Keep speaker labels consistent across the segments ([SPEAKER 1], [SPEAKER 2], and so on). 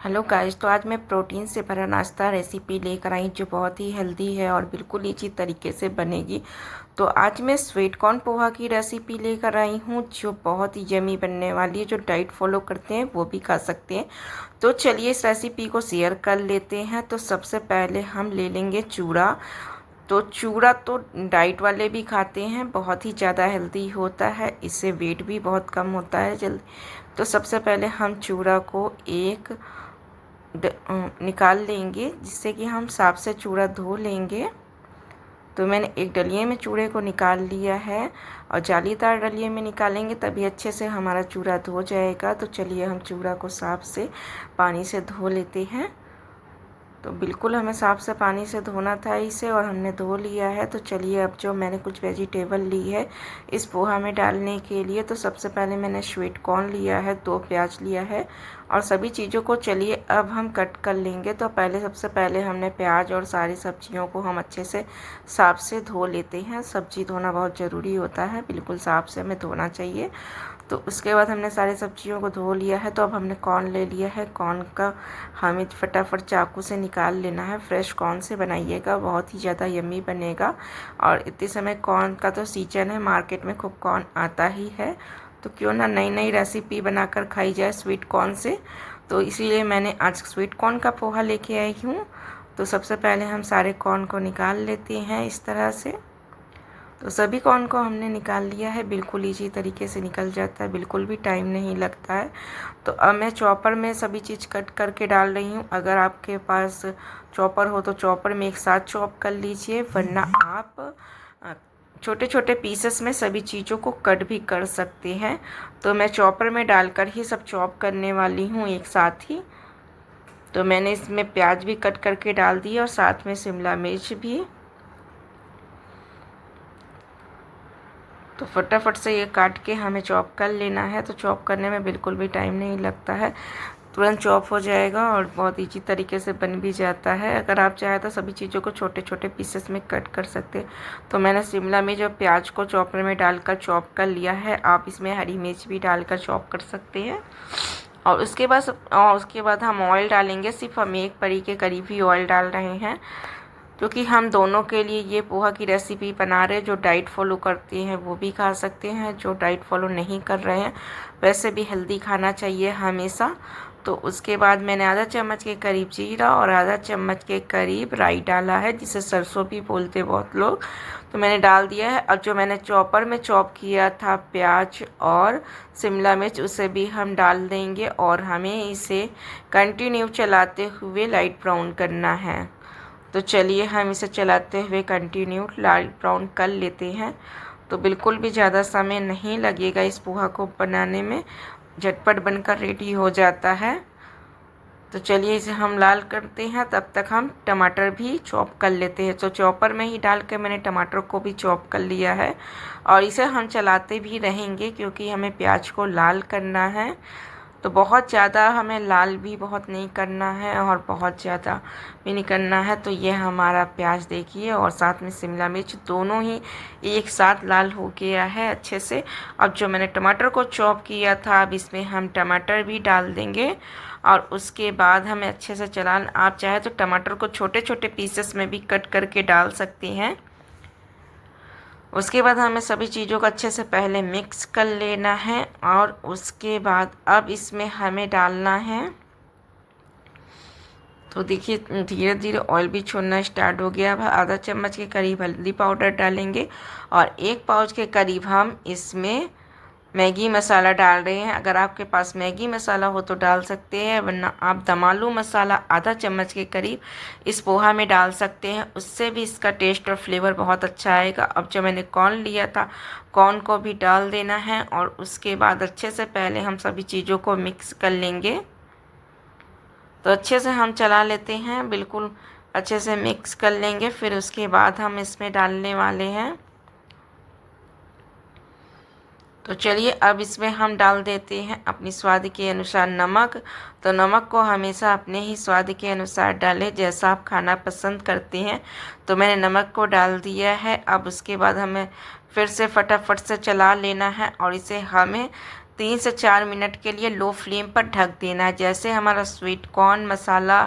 [SPEAKER 1] Hello guys, तो आज मैं प्रोटीन से भरा नाश्ता रेसिपी लेकर आई जो बहुत ही हेल्दी है और बिल्कुल इजी तरीके से बनेगी। तो आज मैं स्वीट कॉर्न पोहा की रेसिपी लेकर आई हूँ जो बहुत ही यमी बनने वाली है। जो डाइट फॉलो करते हैं वो भी खा सकते हैं। तो चलिए इस रेसिपी को शेयर कर लेते हैं। तो सबसे पहले हम ले लेंगे चूड़ा। तो चूड़ा तो डाइट वाले भी खाते हैं, बहुत ही ज़्यादा हेल्दी होता है, इससे वेट भी बहुत कम होता है जल्दी। तो सबसे पहले हम चूड़ा को निकाल लेंगे, जिससे कि हम साफ से चूड़ा धो लेंगे। तो मैंने एक डलिये में चूड़े को निकाल लिया है और जालीदार डलिये में निकालेंगे तभी अच्छे से हमारा चूड़ा धो जाएगा। तो चलिए हम चूड़ा को साफ से पानी से धो लेते हैं। तो बिल्कुल हमें साफ से पानी से धोना था इसे और हमने धो लिया है। तो चलिए अब जो मैंने कुछ वेजिटेबल ली है इस पोहा में डालने के लिए। तो सबसे पहले मैंने स्वीट कॉर्न लिया है, 2 प्याज लिया है और सभी चीज़ों को चलिए अब हम कट कर लेंगे। तो सबसे पहले हमने प्याज और सारी सब्जियों को हम अच्छे से साफ से धो लेते हैं। सब्जी धोना बहुत ज़रूरी होता है, बिल्कुल साफ से हमें धोना चाहिए। तो उसके बाद हमने सारी सब्जियों को धो लिया है। तो अब हमने कॉर्न ले लिया है, कॉर्न का हमें फटाफट चाकू से निकाल लेना है। फ्रेश कॉर्न से बनाइएगा, बहुत ही ज़्यादा यम्मी बनेगा। और इतने समय कॉर्न का तो सीजन है, मार्केट में खूब कॉर्न आता ही है। तो क्यों ना नई नई रेसिपी बनाकर खाई जाए स्वीट कॉर्न से। तो इसीलिए मैंने आज स्वीट कॉर्न का पोहा लेके आई हूँ। तो सबसे पहले हम सारे कॉर्न को निकाल लेते हैं इस तरह से। तो सभी कॉर्न को हमने निकाल लिया है, बिल्कुल इजी तरीके से निकल जाता है, बिल्कुल भी टाइम नहीं लगता है। तो अब मैं चॉपर में सभी चीज़ कट करके डाल रही हूँ। अगर आपके पास चॉपर हो तो चॉपर में एक साथ चॉप कर लीजिए, वरना आप छोटे छोटे पीसेस में सभी चीज़ों को कट भी कर सकते हैं। तो मैं चॉपर में डालकर ही सब चॉप करने वाली हूँ एक साथ ही। तो मैंने इसमें प्याज भी कट करके डाल दी और साथ में शिमला मिर्च भी। तो फटाफट से ये काट के हमें चॉप कर लेना है। तो चॉप करने में बिल्कुल भी टाइम नहीं लगता है, तुरंत चॉप हो जाएगा और बहुत इजी तरीके से बन भी जाता है। अगर आप चाहें तो सभी चीज़ों को छोटे छोटे पीसेस में कट कर सकते हैं। तो मैंने शिमला मिर्च और प्याज को चॉपर में डालकर चॉप कर लिया है। आप इसमें हरी मिर्च भी डालकर चॉप कर सकते हैं। और उसके बाद हम ऑयल डालेंगे। सिर्फ हम 1 परी के करीब ही ऑयल डाल रहे हैं, क्योंकि हम दोनों के लिए ये पोहा की रेसिपी बना रहे हैं। जो डाइट फॉलो करते हैं वो भी खा सकते हैं, जो डाइट फॉलो नहीं कर रहे हैं वैसे भी हेल्दी खाना चाहिए हमेशा। तो उसके बाद मैंने आधा चम्मच के करीब जीरा और आधा चम्मच के करीब राई डाला है, जिसे सरसों भी बोलते हैं बहुत लोग। तो मैंने डाल दिया है। अब जो मैंने चॉपर में चॉप किया था प्याज और शिमला मिर्च, उसे भी हम डाल देंगे और हमें इसे कंटिन्यू चलाते हुए लाइट ब्राउन करना है। तो चलिए हम इसे चलाते हुए कंटिन्यू लाइट ब्राउन कर लेते हैं। तो बिल्कुल भी ज़्यादा समय नहीं लगेगा इस पोहा को बनाने में, झटपट बनकर रेडी हो जाता है। तो चलिए इसे हम लाल करते हैं, तब तक हम टमाटर भी चॉप कर लेते हैं। तो चॉपर में ही डाल के मैंने टमाटर को भी चॉप कर लिया है और इसे हम चलाते भी रहेंगे, क्योंकि हमें प्याज को लाल करना है। तो बहुत ज़्यादा हमें लाल भी बहुत नहीं करना है और बहुत ज़्यादा भी नहीं करना है। तो ये हमारा प्याज देखिए और साथ में शिमला मिर्च दोनों ही एक साथ लाल हो गया है अच्छे से। अब जो मैंने टमाटर को चॉप किया था, अब इसमें हम टमाटर भी डाल देंगे और उसके बाद हमें अच्छे से आप चाहे तो टमाटर को छोटे छोटे पीसेस में भी कट करके डाल सकते हैं। उसके बाद हमें सभी चीज़ों को अच्छे से पहले मिक्स कर लेना है और उसके बाद अब इसमें हमें डालना है। तो देखिए धीरे धीरे ऑयल भी छोड़ना स्टार्ट हो गया। अब आधा चम्मच के करीब हल्दी पाउडर डालेंगे और 1 पाउच के करीब हम इसमें मैगी मसाला डाल रहे हैं। अगर आपके पास मैगी मसाला हो तो डाल सकते हैं, वरना आप दमालू मसाला आधा चम्मच के करीब इस पोहा में डाल सकते हैं, उससे भी इसका टेस्ट और फ्लेवर बहुत अच्छा आएगा। अब जो मैंने कॉर्न लिया था, कॉर्न को भी डाल देना है और उसके बाद अच्छे से पहले हम सभी चीज़ों को मिक्स कर लेंगे। तो अच्छे से हम चला लेते हैं, बिल्कुल अच्छे से मिक्स कर लेंगे। फिर उसके बाद हम इसमें डालने वाले हैं। तो चलिए अब इसमें हम डाल देते हैं अपनी स्वाद के अनुसार नमक। तो नमक को हमेशा अपने ही स्वाद के अनुसार डालें, जैसा आप खाना पसंद करते हैं। तो मैंने नमक को डाल दिया है। अब उसके बाद हमें फिर से फटाफट से चला लेना है और इसे हमें 3 से 4 मिनट के लिए लो फ्लेम पर ढक देना है। जैसे हमारा स्वीट कॉर्न मसाला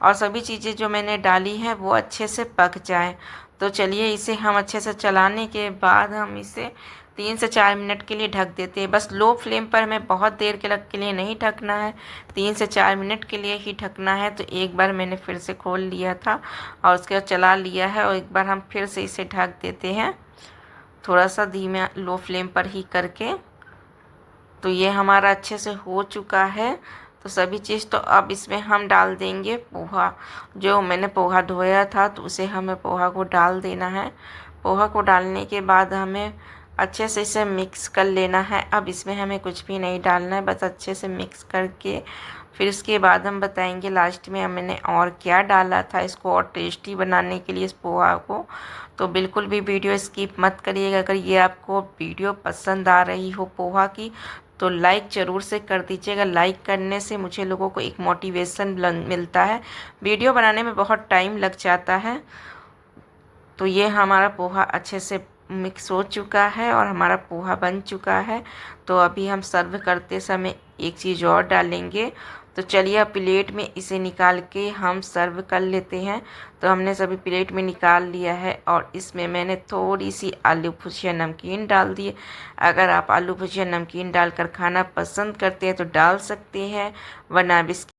[SPEAKER 1] और सभी चीज़ें जो मैंने डाली हैं वो अच्छे से पक जाए। तो चलिए इसे हम अच्छे से चलाने के बाद हम इसे 3 से 4 मिनट के लिए ढक देते हैं। बस लो फ्लेम पर हमें बहुत देर के लिए नहीं ढकना है, 3 से 4 मिनट के लिए ही ढकना है। तो एक बार मैंने फिर से खोल लिया था और उसके बाद चला लिया है, और एक बार हम फिर से इसे ढक देते हैं, थोड़ा सा धीमे लो फ्लेम पर ही करके। तो ये हमारा अच्छे से हो चुका है। तो सभी चीज़, तो अब इसमें हम डाल देंगे पोहा। जो मैंने पोहा धोया था तो उसे हमें पोहा को डाल देना है। पोहा को डालने के बाद हमें अच्छे से इसे मिक्स कर लेना है। अब इसमें हमें कुछ भी नहीं डालना है, बस अच्छे से मिक्स करके फिर इसके बाद हम बताएंगे लास्ट में मैंने और क्या डाला था इसको और टेस्टी बनाने के लिए इस पोहा को। तो बिल्कुल भी वीडियो स्किप मत करिएगा। अगर ये आपको वीडियो पसंद आ रही हो पोहा की, तो लाइक ज़रूर से कर दीजिएगा। लाइक करने से मुझे लोगों को एक मोटिवेशन मिलता है। वीडियो बनाने में बहुत टाइम लग जाता है। तो ये हमारा पोहा अच्छे से मिक्स हो चुका है और हमारा पोहा बन चुका है। तो अभी हम सर्व करते समय एक चीज़ और डालेंगे। तो चलिए अब प्लेट में इसे निकाल के हम सर्व कर लेते हैं। तो हमने सभी प्लेट में निकाल लिया है और इसमें मैंने थोड़ी सी आलू भुजिया नमकीन डाल दी है। अगर आप आलू भुजिया नमकीन डालकर खाना पसंद करते हैं तो डाल सकते हैं, वरना बिस्किट।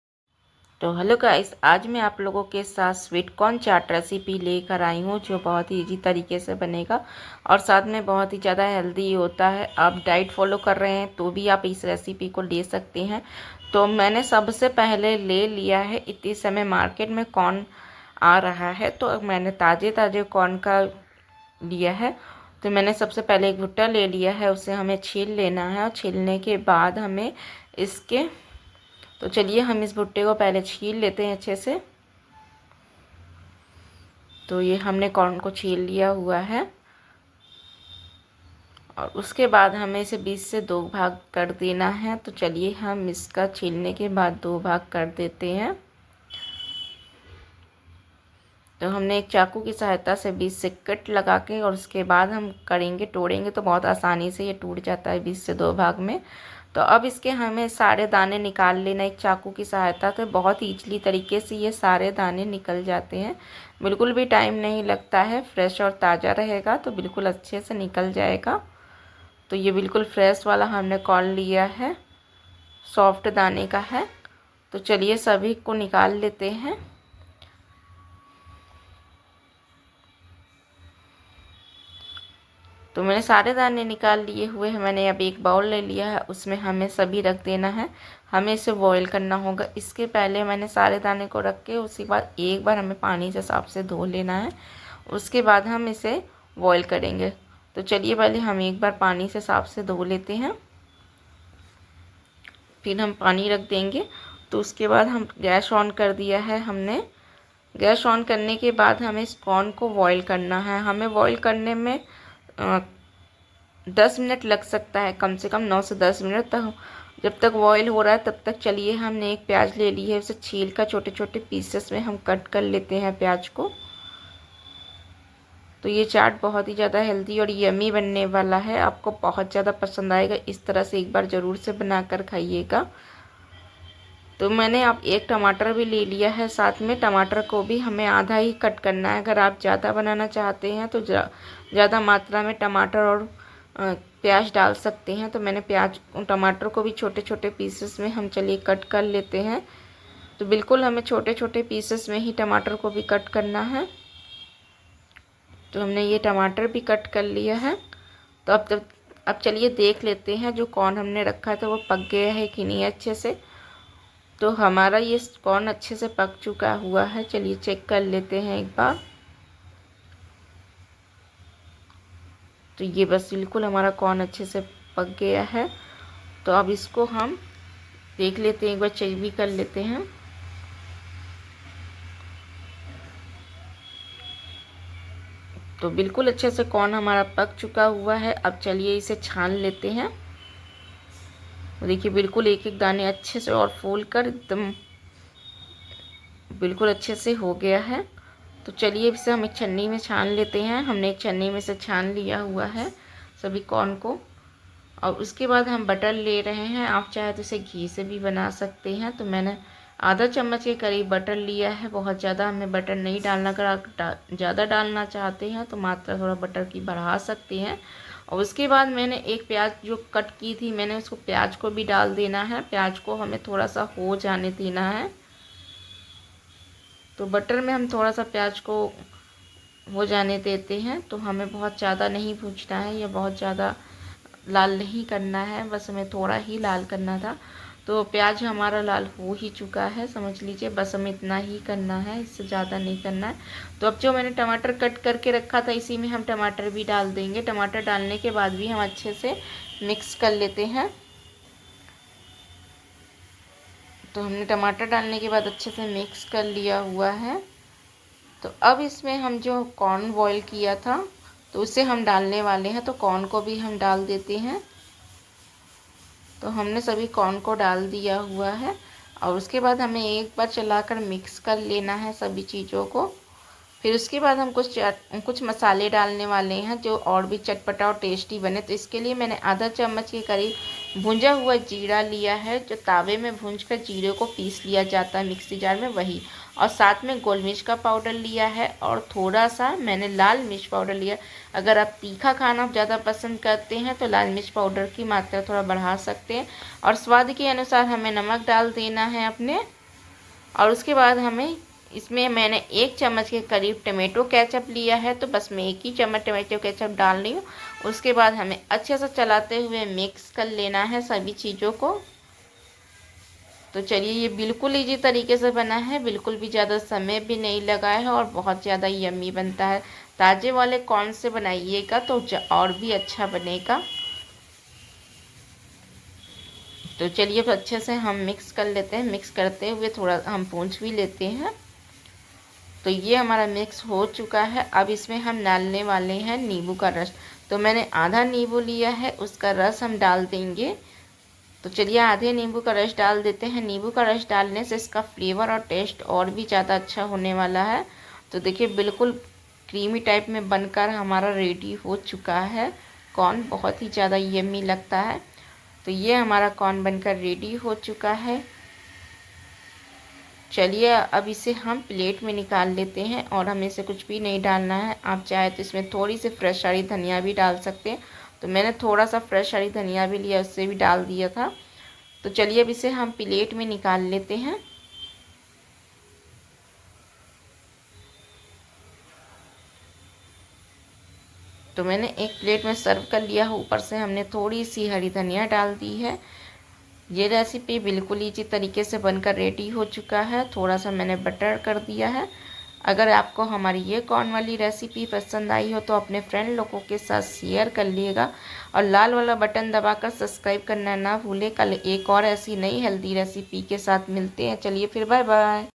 [SPEAKER 1] तो हेलो गाइस, आज मैं आप लोगों के साथ स्वीट कॉर्न चाट रेसिपी लेकर आई हूँ, जो बहुत ही इजी तरीके से बनेगा और साथ में बहुत ही ज़्यादा हेल्दी होता है। आप डाइट फॉलो कर रहे हैं तो भी आप इस रेसिपी को ले सकते हैं। तो मैंने सबसे पहले ले लिया है, इतने समय मार्केट में कॉर्न आ रहा है तो मैंने ताज़े ताज़े कॉर्न का लिया है। तो मैंने सबसे पहले एक भुट्टा ले लिया है, उसे हमें छील लेना है और छीलने के बाद हमें इसके, तो चलिए हम इस भुट्टे को पहले छील लेते हैं अच्छे से। तो ये हमने कॉर्न को छील लिया हुआ है और उसके बाद हमें इसे 20 से 2 भाग कर देना है। तो चलिए हम इसका छीलने के बाद 2 भाग कर देते हैं। तो हमने एक चाकू की सहायता से 20 से कट लगा के और उसके बाद हम करेंगे, तोड़ेंगे तो बहुत आसानी से ये टूट जाता है 20 से 2 भाग में। तो अब इसके हमें सारे दाने निकाल लेना एक चाकू की सहायता से। बहुत ईजिली तरीके से ये सारे दाने निकल जाते हैं, बिल्कुल भी टाइम नहीं लगता है। फ्रेश और ताज़ा रहेगा तो बिल्कुल अच्छे से निकल जाएगा। तो ये बिल्कुल फ्रेश वाला हमने कॉर्न लिया है, सॉफ्ट दाने का है। तो चलिए सभी को निकाल लेते हैं। तो मैंने सारे दाने निकाल लिए हुए हैं। मैंने अब एक बाउल ले लिया है, उसमें हमें सभी रख देना है। हमें इसे बॉईल करना होगा। इसके पहले मैंने सारे दाने को रख के उसके बाद एक बार हमें पानी से साफ से धो लेना है, उसके बाद हम इसे बॉईल करेंगे। तो चलिए पहले हम एक बार पानी से साफ से धो लेते हैं, फिर हम पानी रख देंगे। तो उसके बाद हम गैस ऑन कर दिया है हमने। गैस ऑन करने के बाद हमें इस कॉर्न को बॉईल करना है। हमें बॉईल करने में 10 मिनट लग सकता है, कम से कम 9 से 10 मिनट तक। जब तक बॉईल हो रहा है तब तक चलिए हमने एक प्याज ले ली है, उसे छील कर छोटे छोटे पीसेस में हम कट कर लेते हैं प्याज को। तो ये चाट बहुत ही ज़्यादा हेल्दी और यमी बनने वाला है, आपको बहुत ज़्यादा पसंद आएगा। इस तरह से एक बार ज़रूर से बनाकर खाइएगा। तो मैंने अब एक टमाटर भी ले लिया है, साथ में टमाटर को भी हमें आधा ही कट करना है। अगर आप ज़्यादा बनाना चाहते हैं तो ज़्यादा मात्रा में टमाटर और प्याज डाल सकते हैं। तो मैंने प्याज टमाटर को भी छोटे छोटे पीसेस में हम चलिए कट कर लेते हैं। तो बिल्कुल हमें छोटे छोटे पीसेस में ही टमाटर को भी कट करना है। तो हमने ये टमाटर भी कट कर लिया है। तो अब चलिए देख लेते हैं जो कॉर्न हमने रखा था वो पक गया है कि नहीं अच्छे से। तो हमारा ये कॉर्न अच्छे से पक चुका हुआ है, चलिए चेक कर लेते हैं एक बार। तो ये बस बिल्कुल हमारा कॉर्न अच्छे से पक गया है। तो अब इसको हम देख लेते हैं, एक बार चेक भी कर लेते हैं। तो बिल्कुल अच्छे से कॉर्न हमारा पक चुका हुआ है। अब चलिए इसे छान लेते हैं। देखिए बिल्कुल एक एक दाने अच्छे से और फूल कर एकदम बिल्कुल अच्छे से हो गया है। तो चलिए इसे हम एक छन्नी में छान लेते हैं। हमने एक छन्नी में से छान लिया हुआ है सभी कॉर्न को। और उसके बाद हम बटर ले रहे हैं। आप चाहे तो इसे घी से भी बना सकते हैं। तो मैंने आधा चम्मच के करीब बटर लिया है। बहुत ज़्यादा हमें बटर नहीं डालना, अगर आप ज़्यादा डालना चाहते हैं तो मात्रा थोड़ा बटर की बढ़ा सकते हैं। और उसके बाद मैंने एक प्याज जो कट की थी, मैंने उसको प्याज को भी डाल देना है। प्याज को हमें थोड़ा सा हो जाने देना है। तो बटर में हम थोड़ा सा प्याज को हो जाने देते हैं। तो हमें बहुत ज़्यादा नहीं भूनना है या बहुत ज़्यादा लाल नहीं करना है, बस हमें थोड़ा ही लाल करना था। तो प्याज हमारा लाल हो ही चुका है, समझ लीजिए। बस हमें इतना ही करना है, इससे ज़्यादा नहीं करना है। तो अब जो मैंने टमाटर कट करके रखा था, इसी में हम टमाटर भी डाल देंगे। टमाटर डालने के बाद भी हम अच्छे से मिक्स कर लेते हैं। तो हमने टमाटर डालने के बाद अच्छे से मिक्स कर लिया हुआ है। तो अब इसमें हम जो कॉर्न बॉईल किया था, तो उसे हम डालने वाले हैं। तो कॉर्न को भी हम डाल देते हैं। तो हमने सभी कॉर्न को डाल दिया हुआ है और उसके बाद हमें एक बार चलाकर मिक्स कर लेना है सभी चीज़ों को। फिर उसके बाद हम कुछ मसाले डालने वाले हैं जो और भी चटपटा और टेस्टी बने। तो इसके लिए मैंने आधा चम्मच के करीब भुंजा हुआ जीरा लिया है, जो तावे में भूंजकर जीरे को पीस लिया जाता है मिक्सी जार में, वही। और साथ में गोल मिर्च का पाउडर लिया है और थोड़ा सा मैंने लाल मिर्च पाउडर लिया। अगर आप तीखा खाना ज़्यादा पसंद करते हैं तो लाल मिर्च पाउडर की मात्रा थोड़ा बढ़ा सकते हैं। और स्वाद के अनुसार हमें नमक डाल देना है अपने। और उसके बाद हमें इसमें मैंने 1 चम्मच के करीब टमेटो केचप लिया है। तो बस मैं 1 ही चम्मच टमेटो केचप डाल रही हूँ। उसके बाद हमें अच्छे से चलाते हुए मिक्स कर लेना है सभी चीज़ों को। तो चलिए, ये बिल्कुल इजी तरीके से बना है, बिल्कुल भी ज़्यादा समय भी नहीं लगा है और बहुत ज़्यादा यम्मी बनता है। ताज़े वाले कॉर्न से बनाइएगा तो और भी अच्छा बनेगा। तो चलिए अब अच्छे से हम मिक्स कर लेते हैं। मिक्स करते हुए थोड़ा हम भूंज भी लेते हैं। तो ये हमारा मिक्स हो चुका है। अब इसमें हम डालने वाले हैं नींबू का रस। तो मैंने आधा नींबू लिया है, उसका रस हम डाल देंगे। तो चलिए आधे नींबू का रस डाल देते हैं। नींबू का रस डालने से इसका फ्लेवर और टेस्ट और भी ज़्यादा अच्छा होने वाला है। तो देखिए, बिल्कुल क्रीमी टाइप में बनकर हमारा रेडी हो चुका है कॉर्न। बहुत ही ज़्यादा यम्मी लगता है। तो ये हमारा कॉर्न बनकर रेडी हो चुका है। चलिए अब इसे हम प्लेट में निकाल लेते हैं और हमें इसे कुछ भी नहीं डालना है। आप चाहे तो इसमें थोड़ी सी फ्रेश हरी धनिया भी डाल सकते हैं। तो मैंने थोड़ा सा फ्रेश हरी धनिया भी लिया, उससे भी डाल दिया था। तो चलिए अब इसे हम प्लेट में निकाल लेते हैं। तो मैंने एक प्लेट में सर्व कर लिया है। ऊपर से हमने थोड़ी सी हरी धनिया डाल दी है। ये रेसिपी बिल्कुल इसी तरीके से बनकर रेडी हो चुका है। थोड़ा सा मैंने बटर कर दिया है। अगर आपको हमारी ये कॉर्न वाली रेसिपी पसंद आई हो तो अपने फ्रेंड लोगों के साथ शेयर कर लीजिएगा और लाल वाला बटन दबाकर सब्सक्राइब करना ना भूलें। कल एक और ऐसी नई हेल्दी रेसिपी के साथ मिलते हैं। चलिए फिर, बाय बाय।